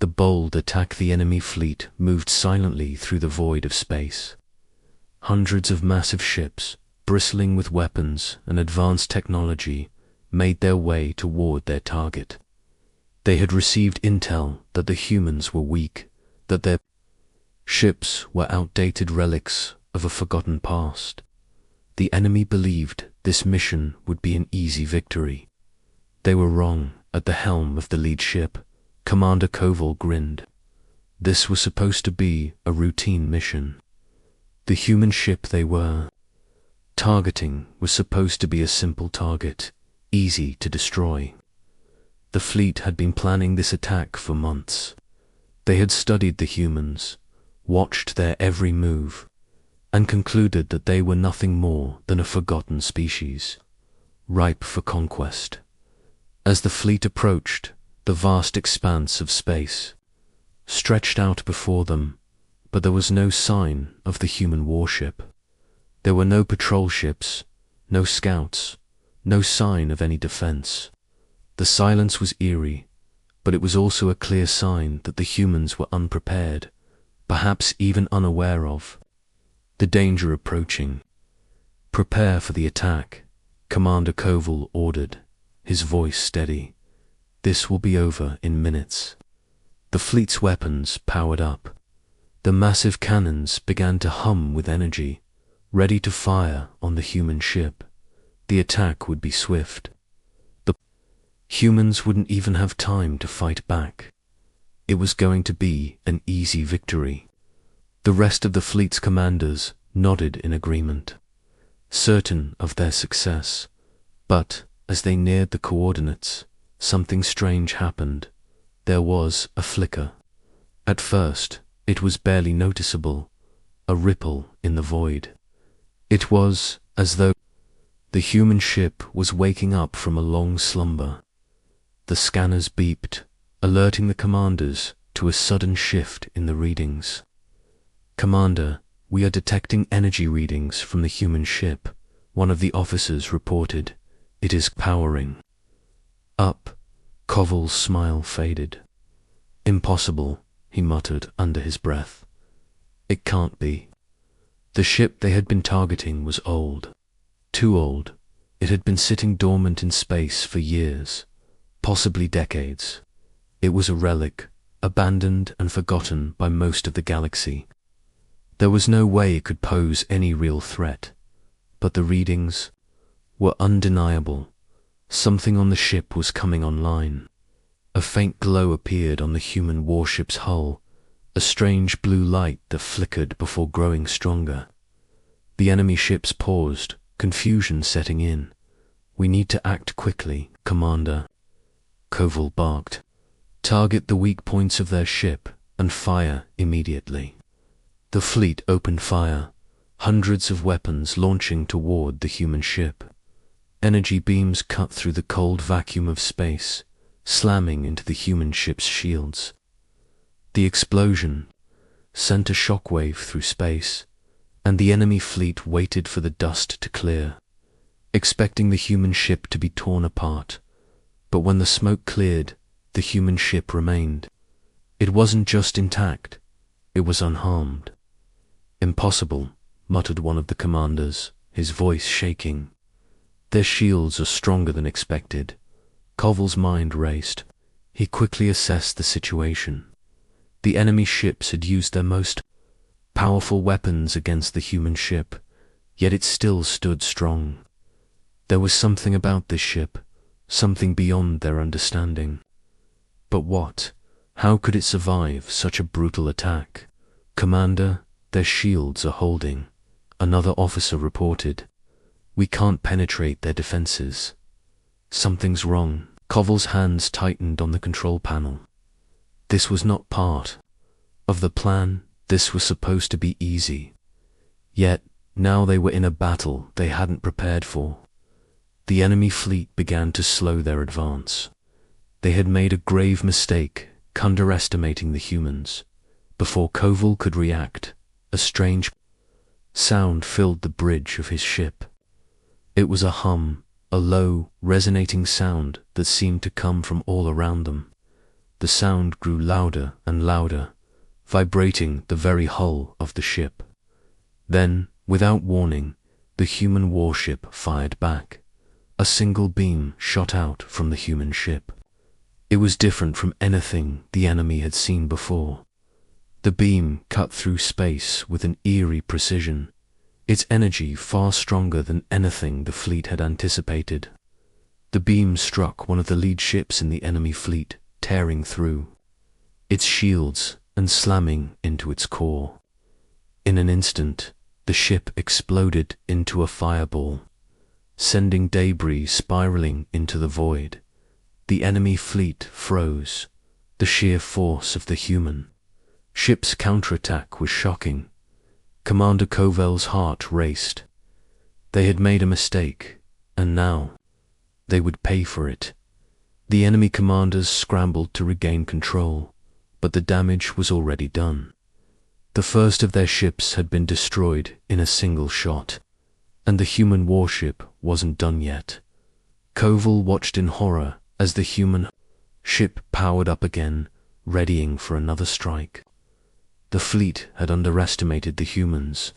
The bold attack the enemy fleet moved silently through the void of space. Hundreds of massive ships, bristling with weapons and advanced technology, made their way toward their target. They had received intel that the humans were weak, that their ships were outdated relics of a forgotten past. The enemy believed this mission would be an easy victory. They were wrong. At the helm of the lead ship, Commander Koval grinned. This was supposed to be a routine mission. The human ship they were targeting was supposed to be a simple target, easy to destroy. The fleet had been planning this attack for months. They had studied the humans, watched their every move, and concluded that they were nothing more than a forgotten species, ripe for conquest. As the fleet approached, the vast expanse of space stretched out before them, but there was no sign of the human warship. There were no patrol ships, no scouts, no sign of any defense. The silence was eerie, but it was also a clear sign that the humans were unprepared, perhaps even unaware of the danger approaching. "Prepare for the attack," Commander Koval ordered, his voice steady. "This will be over in minutes." The fleet's weapons powered up. The massive cannons began to hum with energy, ready to fire on the human ship. The attack would be swift. The humans wouldn't even have time to fight back. It was going to be an easy victory. The rest of the fleet's commanders nodded in agreement, certain of their success. But as they neared the coordinates, something strange happened. There was a flicker. At first, it was barely noticeable, a ripple in the void. It was as though the human ship was waking up from a long slumber. The scanners beeped, alerting the commanders to a sudden shift in the readings. "Commander, we are detecting energy readings from the human ship," one of the officers reported. "It is powering up." Koval's smile faded. "Impossible," he muttered under his breath. "It can't be." The ship they had been targeting was old. Too old. It had been sitting dormant in space for years, possibly decades. It was a relic, abandoned and forgotten by most of the galaxy. There was no way it could pose any real threat, but the readings were undeniable. Something on the ship was coming online. A faint glow appeared on the human warship's hull, a strange blue light that flickered before growing stronger. The enemy ships paused, confusion setting in. "We need to act quickly, Commander," Koval barked. "Target the weak points of their ship and fire immediately." The fleet opened fire, hundreds of weapons launching toward the human ship. Energy beams cut through the cold vacuum of space, slamming into the human ship's shields. The explosion sent a shockwave through space, and the enemy fleet waited for the dust to clear, expecting the human ship to be torn apart. But when the smoke cleared, the human ship remained. It wasn't just intact, it was unharmed. "Impossible," muttered one of the commanders, his voice shaking. "Their shields are stronger than expected." Koval's mind raced. He quickly assessed the situation. The enemy ships had used their most powerful weapons against the human ship, yet it still stood strong. There was something about this ship, something beyond their understanding. But what? How could it survive such a brutal attack? "Commander, their shields are holding," another officer reported. "We can't penetrate their defenses." "Something's wrong." Koval's hands tightened on the control panel. This was not part of the plan. This was supposed to be easy. Yet, now they were in a battle they hadn't prepared for. The enemy fleet began to slow their advance. They had made a grave mistake, underestimating the humans. Before Koval could react, a strange sound filled the bridge of his ship. It was a hum, a low, resonating sound that seemed to come from all around them. The sound grew louder and louder, vibrating the very hull of the ship. Then, without warning, the human warship fired back. A single beam shot out from the human ship. It was different from anything the enemy had seen before. The beam cut through space with an eerie precision, its energy far stronger than anything the fleet had anticipated. The beam struck one of the lead ships in the enemy fleet, tearing through its shields and slamming into its core. In an instant, the ship exploded into a fireball, sending debris spiraling into the void. The enemy fleet froze. The sheer force of the human ship's counterattack was shocking. Commander Covell's heart raced. They had made a mistake, and now they would pay for it. The enemy commanders scrambled to regain control, but the damage was already done. The first of their ships had been destroyed in a single shot, and the human warship wasn't done yet. Covell watched in horror as the human ship powered up again, readying for another strike. The fleet had underestimated the humans.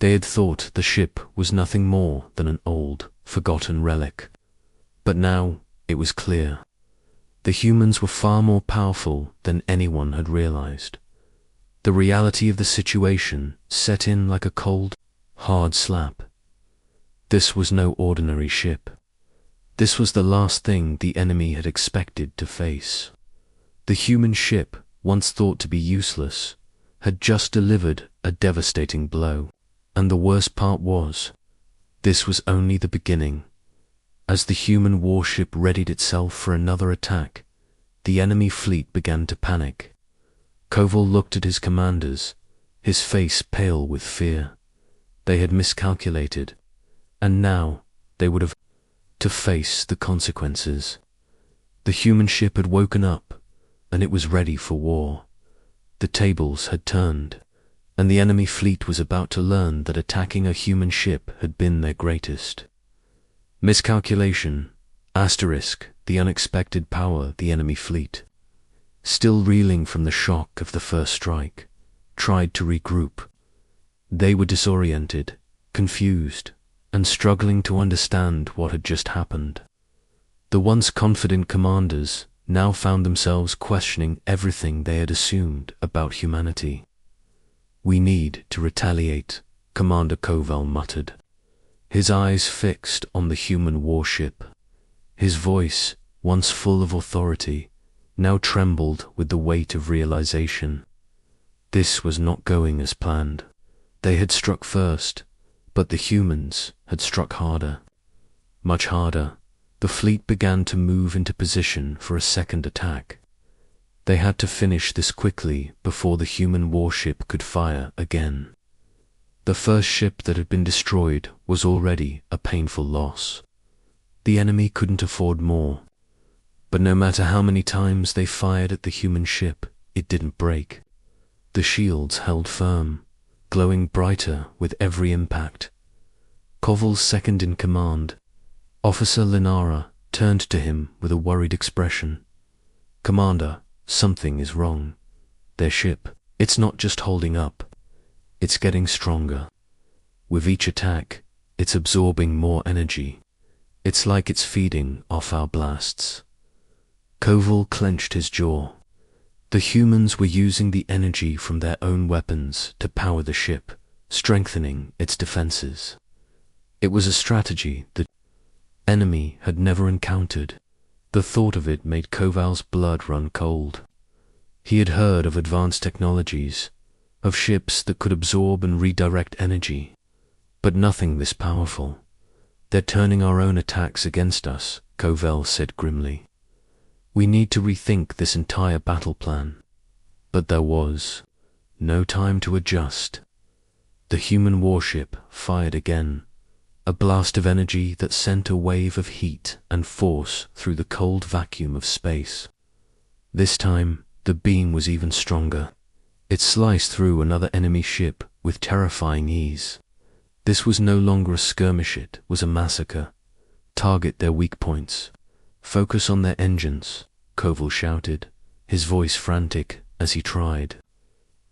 They had thought the ship was nothing more than an old, forgotten relic. But now it was clear. The humans were far more powerful than anyone had realized. The reality of the situation set in like a cold, hard slap. This was no ordinary ship. This was the last thing the enemy had expected to face. The human ship, once thought to be useless, had just delivered a devastating blow. And the worst part was, this was only the beginning. As the human warship readied itself for another attack, the enemy fleet began to panic. Covell looked at his commanders, his face pale with fear. They had miscalculated, and now they would have to face the consequences. The human ship had woken up, and it was ready for war. The tables had turned, and the enemy fleet was about to learn that attacking a human ship had been their greatest miscalculation. The unexpected power the enemy fleet, still reeling from the shock of the first strike, tried to regroup. They were disoriented, confused, and struggling to understand what had just happened. The once confident commanders now found themselves questioning everything they had assumed about humanity. "We need to retaliate," Commander Covell muttered, his eyes fixed on the human warship. His voice, once full of authority, now trembled with the weight of realization. This was not going as planned. They had struck first, but the humans had struck harder. Much harder. The fleet began to move into position for a second attack. They had to finish this quickly before the human warship could fire again. The first ship that had been destroyed was already a painful loss. The enemy couldn't afford more. But no matter how many times they fired at the human ship, it didn't break. The shields held firm, glowing brighter with every impact. Covell's second in command, Officer Linara, turned to him with a worried expression. "Commander, something is wrong. Their ship, it's not just holding up. It's getting stronger. With each attack, it's absorbing more energy. It's like it's feeding off our blasts." Covell clenched his jaw. The humans were using the energy from their own weapons to power the ship, strengthening its defenses. It was a strategy the enemy had never encountered. The thought of it made Covell's blood run cold. He had heard of advanced technologies, of ships that could absorb and redirect energy, but nothing this powerful. "They're turning our own attacks against us," Covell said grimly. "We need to rethink this entire battle plan." But there was no time to adjust. The human warship fired again, a blast of energy that sent a wave of heat and force through the cold vacuum of space. This time, the beam was even stronger. It sliced through another enemy ship with terrifying ease. This was no longer a skirmish, it was a massacre. "Target their weak points. Focus on their engines," Covell shouted, his voice frantic as he tried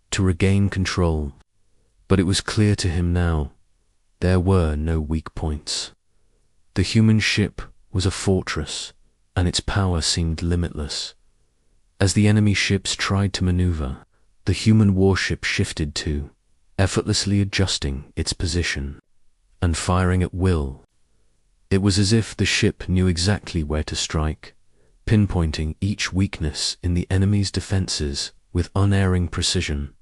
to regain control. But it was clear to him now, there were no weak points. The human ship was a fortress, and its power seemed limitless. As the enemy ships tried to maneuver, the human warship shifted too, effortlessly adjusting its position and firing at will. It was as if the ship knew exactly where to strike, pinpointing each weakness in the enemy's defenses with unerring precision.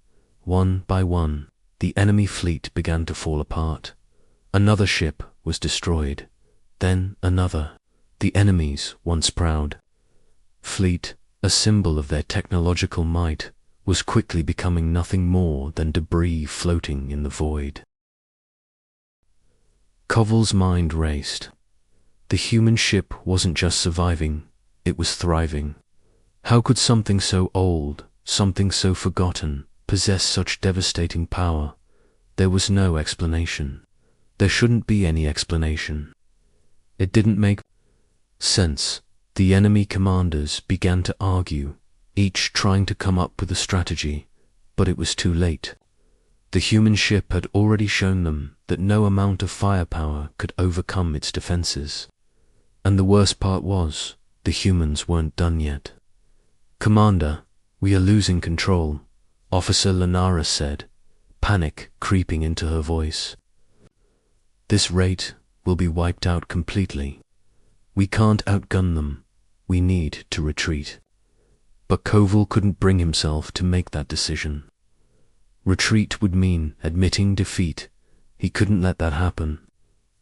One by one, the enemy fleet began to fall apart. Another ship was destroyed, then another. The enemy's once proud fleet, a symbol of their technological might, was quickly becoming nothing more than debris floating in the void. Koval's mind raced. The human ship wasn't just surviving, it was thriving. How could something so old, something so forgotten, possess such devastating power? There was no explanation. There shouldn't be any explanation. It didn't make sense. The enemy commanders began to argue, each trying to come up with a strategy, but it was too late. The human ship had already shown them that no amount of firepower could overcome its defenses. And the worst part was, the humans weren't done yet. "Commander, we are losing control," Officer Lenara said, panic creeping into her voice. "This rate will be wiped out completely. We can't outgun them. We need to retreat." But Koval couldn't bring himself to make that decision. Retreat would mean admitting defeat. He couldn't let that happen.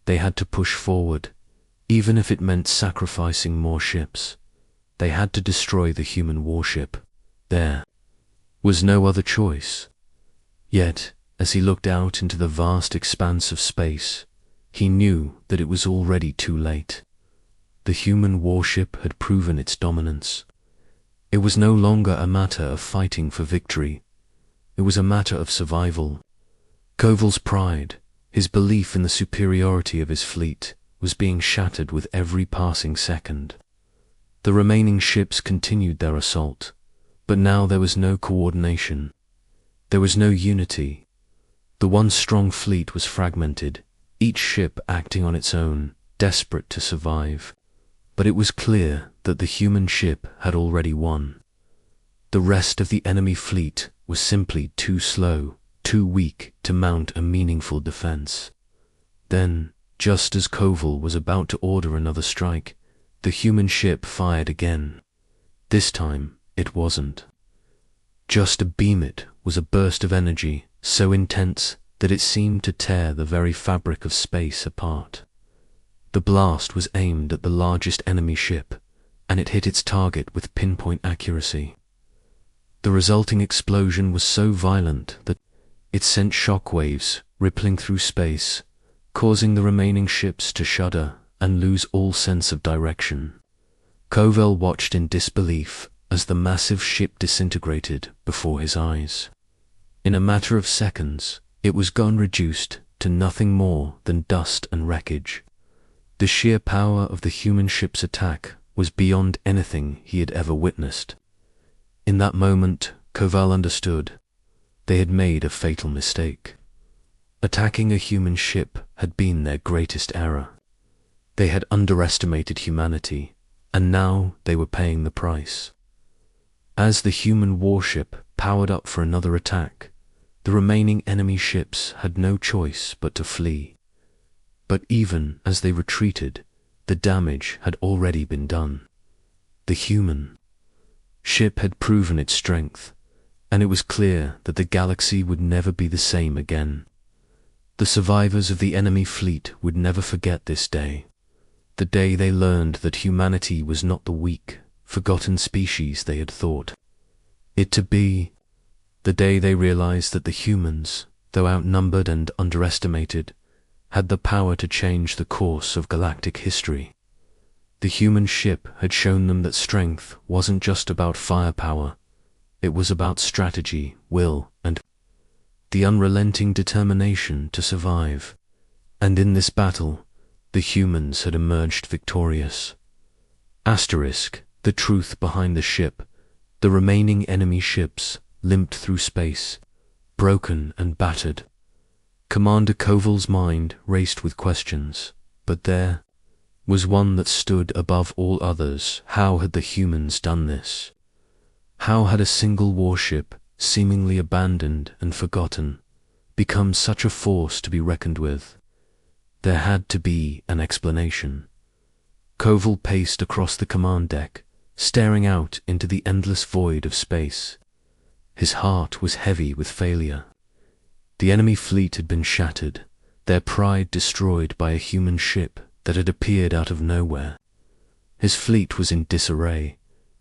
They had to push forward, even if it meant sacrificing more ships. They had to destroy the human warship. There was no other choice. Yet, as he looked out into the vast expanse of space, he knew that it was already too late. The human warship had proven its dominance. It was no longer a matter of fighting for victory. It was a matter of survival. Koval's pride, his belief in the superiority of his fleet, was being shattered with every passing second. The remaining ships continued their assault, but now there was no coordination. There was no unity. The once strong fleet was fragmented, each ship acting on its own, desperate to survive. But it was clear that the human ship had already won. The rest of the enemy fleet was simply too slow, too weak to mount a meaningful defense. Then, just as Koval was about to order another strike, the human ship fired again. This time, it wasn't just a beam, it was a burst of energy so intense that it seemed to tear the very fabric of space apart. The blast was aimed at the largest enemy ship, and it hit its target with pinpoint accuracy. The resulting explosion was so violent that it sent shockwaves rippling through space, causing the remaining ships to shudder and lose all sense of direction. Koval watched in disbelief as the massive ship disintegrated before his eyes. In a matter of seconds, it was gone, reduced to nothing more than dust and wreckage. The sheer power of the human ship's attack was beyond anything he had ever witnessed. In that moment, Koval understood. They had made a fatal mistake. Attacking a human ship had been their greatest error. They had underestimated humanity, and now they were paying the price. As the human warship powered up for another attack, the remaining enemy ships had no choice but to flee. But even as they retreated, the damage had already been done. The human ship had proven its strength, and it was clear that the galaxy would never be the same again. The survivors of the enemy fleet would never forget this day, the day they learned that humanity was not the weak, forgotten species they had thought it to be, the day they realized that the humans, though outnumbered and underestimated, had the power to change the course of galactic history. The human ship had shown them that strength wasn't just about firepower, it was about strategy, will, and the unrelenting determination to survive. And in this battle, the humans had emerged victorious. Asterisk, the truth behind the ship, The remaining enemy ships limped through space, broken and battered. Commander Koval's mind raced with questions, but there was one that stood above all others. How had the humans done this? How had a single warship, seemingly abandoned and forgotten, become such a force to be reckoned with? There had to be an explanation. Koval paced across the command deck, staring out into the endless void of space. His heart was heavy with failure. The enemy fleet had been shattered, their pride destroyed by a human ship that had appeared out of nowhere. His fleet was in disarray,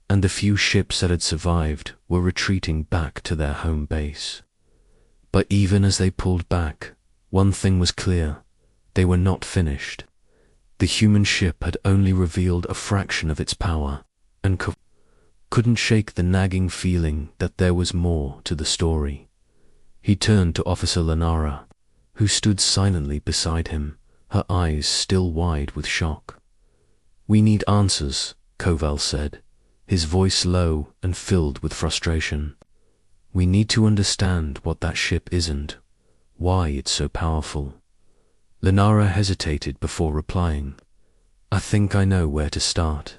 and the few ships that had survived were retreating back to their home base. But even as they pulled back, one thing was clear: they were not finished. The human ship had only revealed a fraction of its power, and couldn't shake the nagging feeling that there was more to the story. He turned to Officer Lenara, who stood silently beside him, her eyes still wide with shock. "We need answers," Koval said, his voice low and filled with frustration. "We need to understand what that ship isn't, why it's so powerful." Lenara hesitated before replying. "I think I know where to start.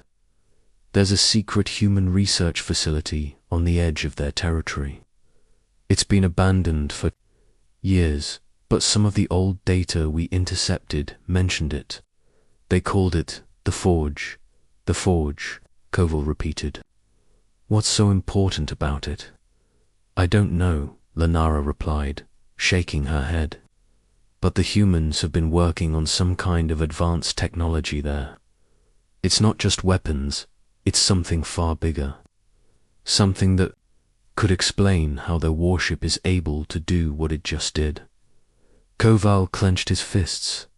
There's a secret human research facility on the edge of their territory. It's been abandoned for years, but some of the old data we intercepted mentioned it. They called it the Forge." "The Forge," Koval repeated. "What's so important about it?" "I don't know," Lenara replied, shaking her head. "But the humans have been working on some kind of advanced technology there. It's not just weapons, it's something far bigger. Something that could explain how their warship is able to do what it just did." Koval clenched his fists.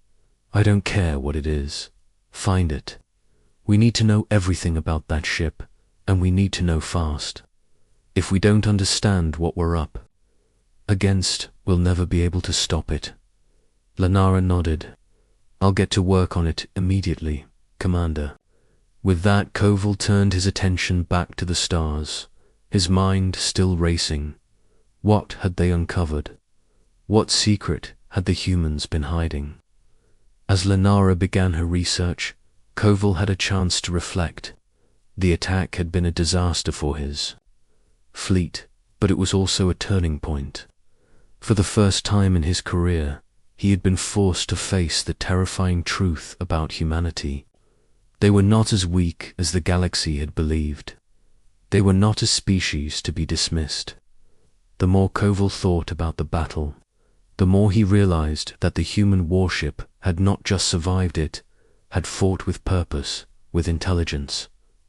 "I don't care what it is. Find it. We need to know everything about that ship, and we need to know fast. If we don't understand what we're up against, we'll never be able to stop it." Lenara nodded. "I'll get to work on it immediately, Commander." With that, Koval turned his attention back to the stars, his mind still racing. What had they uncovered? What secret had the humans been hiding? As Lenara began her research, Koval had a chance to reflect. The attack had been a disaster for his fleet, but it was also a turning point. For the first time in his career, he had been forced to face the terrifying truth about humanity. They were not as weak as the galaxy had believed. They were not a species to be dismissed. The more Koval thought about the battle, the more he realized that the human warship had not just survived it, had fought with purpose, with intelligence.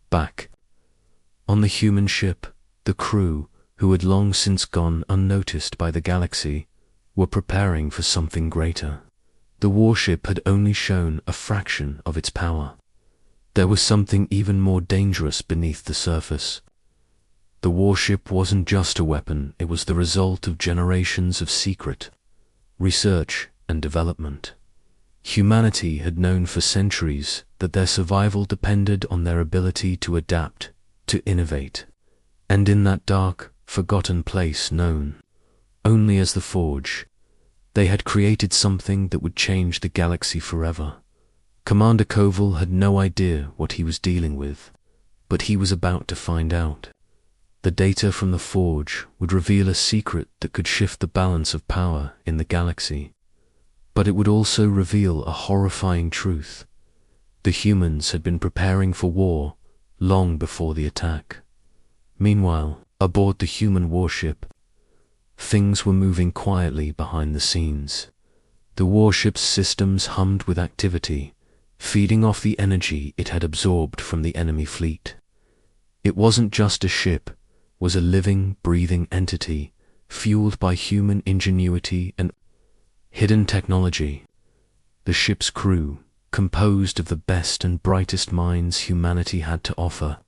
Back on the human ship, the crew, who had long since gone unnoticed by the galaxy, were preparing for something greater. The warship had only shown a fraction of its power. There was something even more dangerous beneath the surface. The warship wasn't just a weapon, it was the result of generations of secret research and development. Humanity had known for centuries that their survival depended on their ability to adapt, to innovate. And in that dark, forgotten place known only as the Forge, they had created something that would change the galaxy forever. Commander Koval had no idea what he was dealing with, but he was about to find out. The data from the Forge would reveal a secret that could shift the balance of power in the galaxy. But it would also reveal a horrifying truth. The humans had been preparing for war long before the attack. Meanwhile, aboard the human warship, things were moving quietly behind the scenes. The warship's systems hummed with activity, feeding off the energy it had absorbed from the enemy fleet. It wasn't just a ship, it was a living, breathing entity, fueled by human ingenuity and hidden technology. The ship's crew, composed of the best and brightest minds humanity had to offer,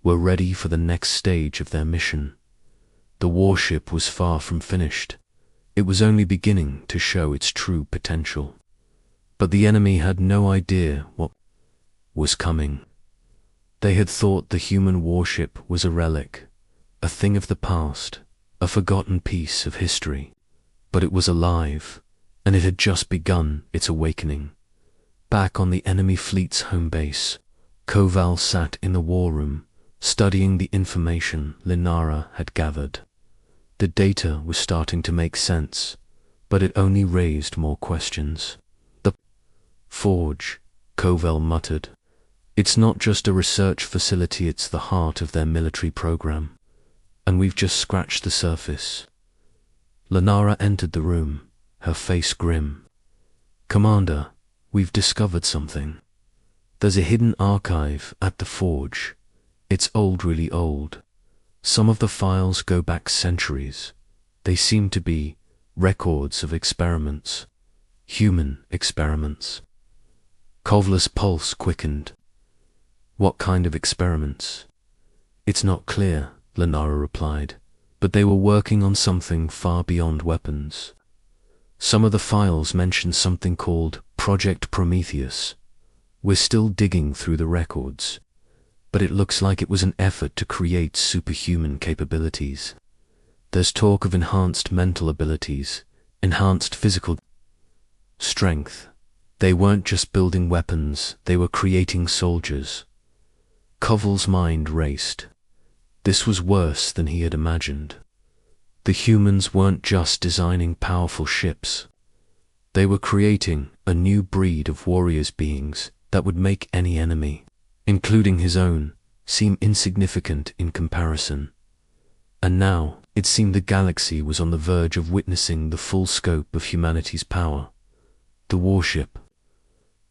were ready for the next stage of their mission. The warship was far from finished. It was only beginning to show its true potential. But the enemy had no idea what was coming. They had thought the human warship was a relic, a thing of the past, a forgotten piece of history. But it was alive, and it had just begun its awakening. Back on the enemy fleet's home base, Koval sat in the war room, studying the information Linara had gathered. The data was starting to make sense, but it only raised more questions. The forge, Koval muttered. It's not just a research facility, it's the heart of their military program. And we've just scratched the surface. Linara entered the room, her face grim. Commander, we've discovered something. There's a hidden archive at the forge. It's old, really old. Some of the files go back centuries. They seem to be records of experiments. Human experiments. Kovler's pulse quickened. What kind of experiments? It's not clear, Linara replied, but they were working on something far beyond weapons. Some of the files mention something called Project Prometheus. We're still digging through the records, but it looks like it was an effort to create superhuman capabilities. There's talk of enhanced mental abilities, enhanced physical strength. They weren't just building weapons, they were creating soldiers. Koval's mind raced. This was worse than he had imagined. The humans weren't just designing powerful ships. They were creating a new breed of warriors beings that would make any enemy, including his own, seem insignificant in comparison. And now, it seemed the galaxy was on the verge of witnessing the full scope of humanity's power. The warship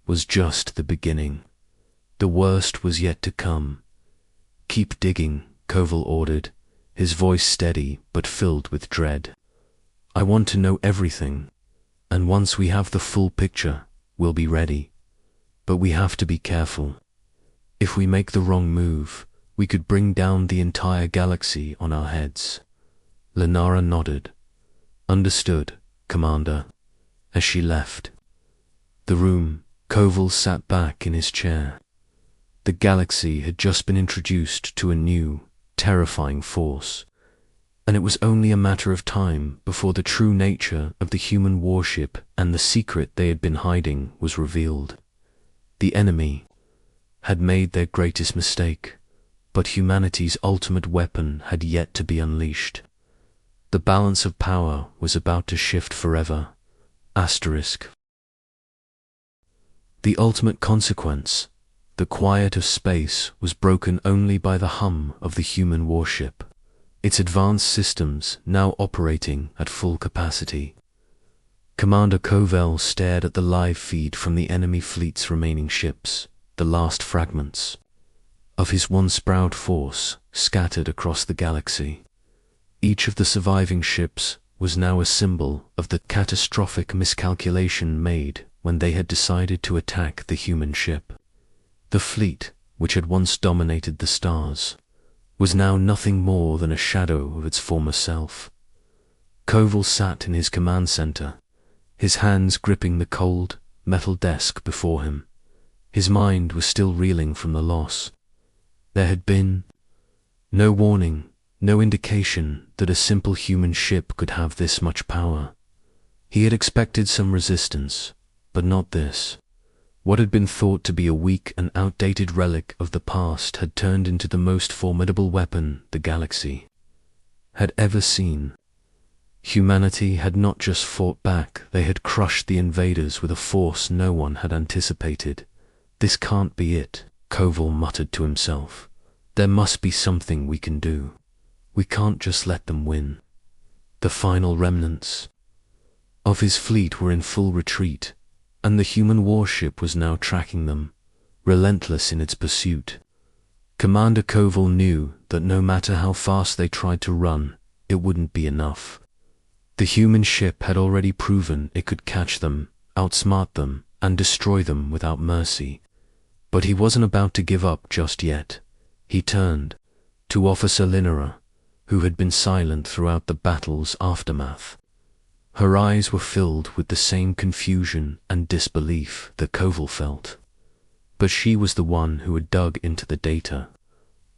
was just the beginning. The worst was yet to come. Keep digging, Koval ordered, his voice steady but filled with dread. I want to know everything, and once we have the full picture, we'll be ready. But we have to be careful. If we make the wrong move, we could bring down the entire galaxy on our heads. Linara nodded. Understood, Commander. As she left the room, Koval sat back in his chair. The galaxy had just been introduced to a new, terrifying force, and it was only a matter of time before the true nature of the human warship and the secret they had been hiding was revealed. The enemy had made their greatest mistake, but humanity's ultimate weapon had yet to be unleashed. The balance of power was about to shift forever. Asterisk. The ultimate consequence, the quiet of space, was broken only by the hum of the human warship, its advanced systems now operating at full capacity. Commander Koval stared at the live feed from the enemy fleet's remaining ships, the last fragments of his once proud force scattered across the galaxy. Each of the surviving ships was now a symbol of the catastrophic miscalculation made when they had decided to attack the human ship. The fleet, which had once dominated the stars, was now nothing more than a shadow of its former self. Koval sat in his command center, his hands gripping the cold, metal desk before him. His mind was still reeling from the loss. There had been no warning, no indication that a simple human ship could have this much power. He had expected some resistance, but not this. What had been thought to be a weak and outdated relic of the past had turned into the most formidable weapon the galaxy had ever seen. Humanity had not just fought back, they had crushed the invaders with a force no one had anticipated. This can't be it, Koval muttered to himself. There must be something we can do. We can't just let them win. The final remnants of his fleet were in full retreat, and the human warship was now tracking them, relentless in its pursuit. Commander Koval knew that no matter how fast they tried to run, it wouldn't be enough. The human ship had already proven it could catch them, outsmart them, and destroy them without mercy. But he wasn't about to give up just yet. He turned to Officer Linara, who had been silent throughout the battle's aftermath. Her eyes were filled with the same confusion and disbelief that Koval felt. But she was the one who had dug into the data,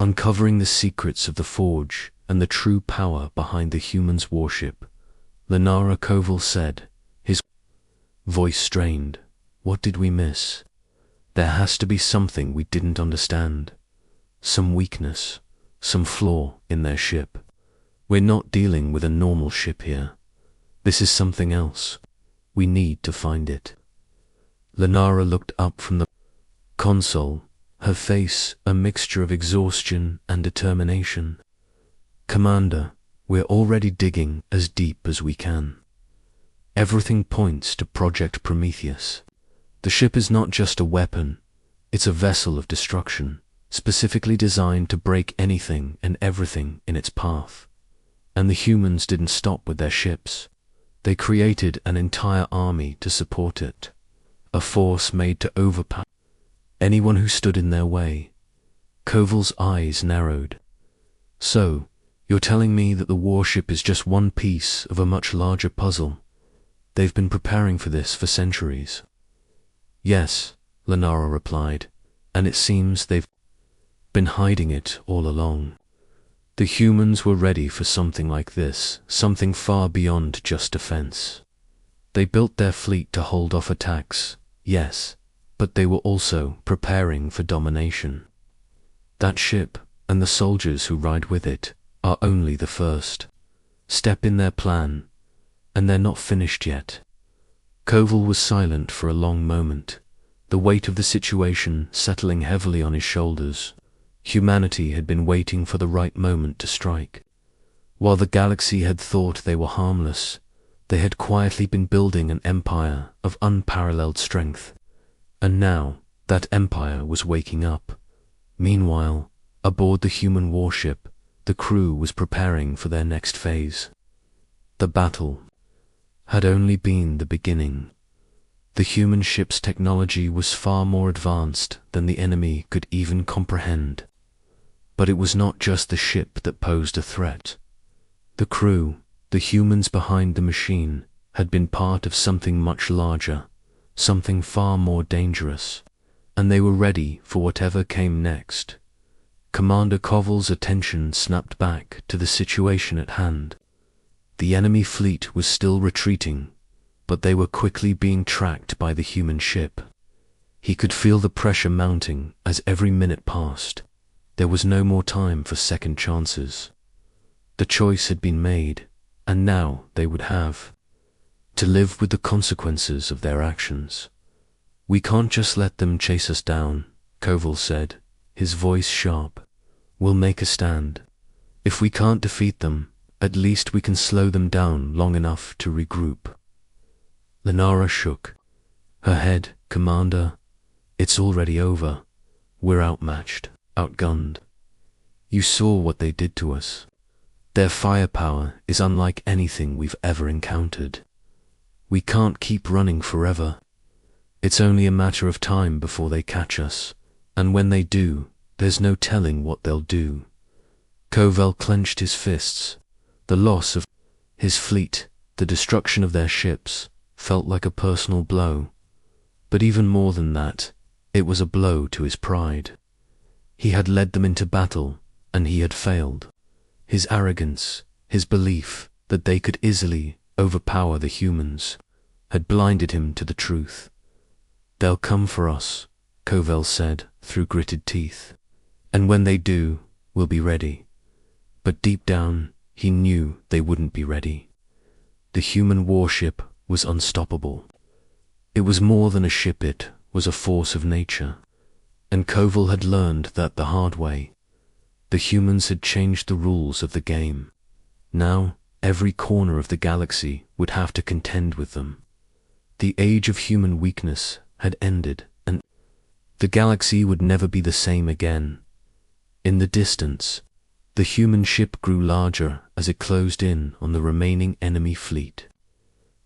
uncovering the secrets of the Forge and the true power behind the humans' warship. Lenara Koval said, his voice strained. What did we miss? There has to be something we didn't understand. Some weakness, some flaw in their ship. We're not dealing with a normal ship here. This is something else. We need to find it. Lenara looked up from the console, her face a mixture of exhaustion and determination. Commander, we're already digging as deep as we can. Everything points to Project Prometheus. The ship is not just a weapon, it's a vessel of destruction, specifically designed to break anything and everything in its path. And the humans didn't stop with their ships. They created an entire army to support it, a force made to overpower anyone who stood in their way. Koval's eyes narrowed. So, you're telling me that the warship is just one piece of a much larger puzzle? They've been preparing for this for centuries. Yes, Lenara replied, and it seems they've been hiding it all along. The humans were ready for something like this, something far beyond just defense. They built their fleet to hold off attacks, yes, but they were also preparing for domination. That ship, and the soldiers who ride with it, are only the first step in their plan, and they're not finished yet. Koval was silent for a long moment, the weight of the situation settling heavily on his shoulders. Humanity had been waiting for the right moment to strike. While the galaxy had thought they were harmless, they had quietly been building an empire of unparalleled strength. And now, that empire was waking up. Meanwhile, aboard the human warship, the crew was preparing for their next phase. The battle had only been the beginning. The human ship's technology was far more advanced than the enemy could even comprehend. But it was not just the ship that posed a threat. The crew, the humans behind the machine, had been part of something much larger, something far more dangerous, and they were ready for whatever came next. Commander Koval's attention snapped back to the situation at hand. The enemy fleet was still retreating, but they were quickly being tracked by the human ship. He could feel the pressure mounting as every minute passed. There was no more time for second chances. The choice had been made, and now they would have to live with the consequences of their actions. We can't just let them chase us down, Koval said, his voice sharp. We'll make a stand. If we can't defeat them, at least we can slow them down long enough to regroup. Lenara shook her head. Commander, it's already over. We're outmatched, outgunned. You saw what they did to us. Their firepower is unlike anything we've ever encountered. We can't keep running forever. It's only a matter of time before they catch us, and when they do, there's no telling what they'll do. Koval clenched his fists. The loss of his fleet, the destruction of their ships, felt like a personal blow. But even more than that, it was a blow to his pride. He had led them into battle, and he had failed. His arrogance, his belief that they could easily overpower the humans, had blinded him to the truth. They'll come for us, Koval said through gritted teeth. And when they do, we'll be ready. But deep down, he knew they wouldn't be ready. The human warship was unstoppable. It was more than a ship, it was a force of nature. And Koval had learned that the hard way. The humans had changed the rules of the game. Now, every corner of the galaxy would have to contend with them. The age of human weakness had ended, and the galaxy would never be the same again. In the distance, the human ship grew larger as it closed in on the remaining enemy fleet.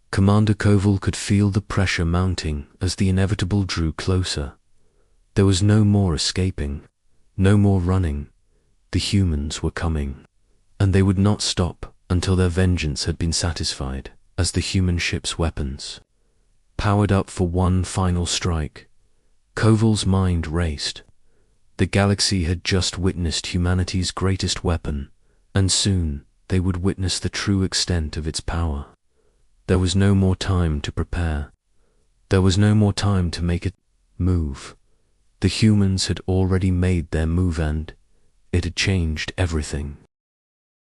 Commander Koval could feel the pressure mounting as the inevitable drew closer. There was no more escaping, no more running. The humans were coming, and they would not stop until their vengeance had been satisfied. As the human ship's weapons powered up for one final strike, Koval's mind raced. The galaxy had just witnessed humanity's greatest weapon, and soon they would witness the true extent of its power. There was no more time to prepare. There was no more time to make it move. The humans had already made their move, and it had changed everything.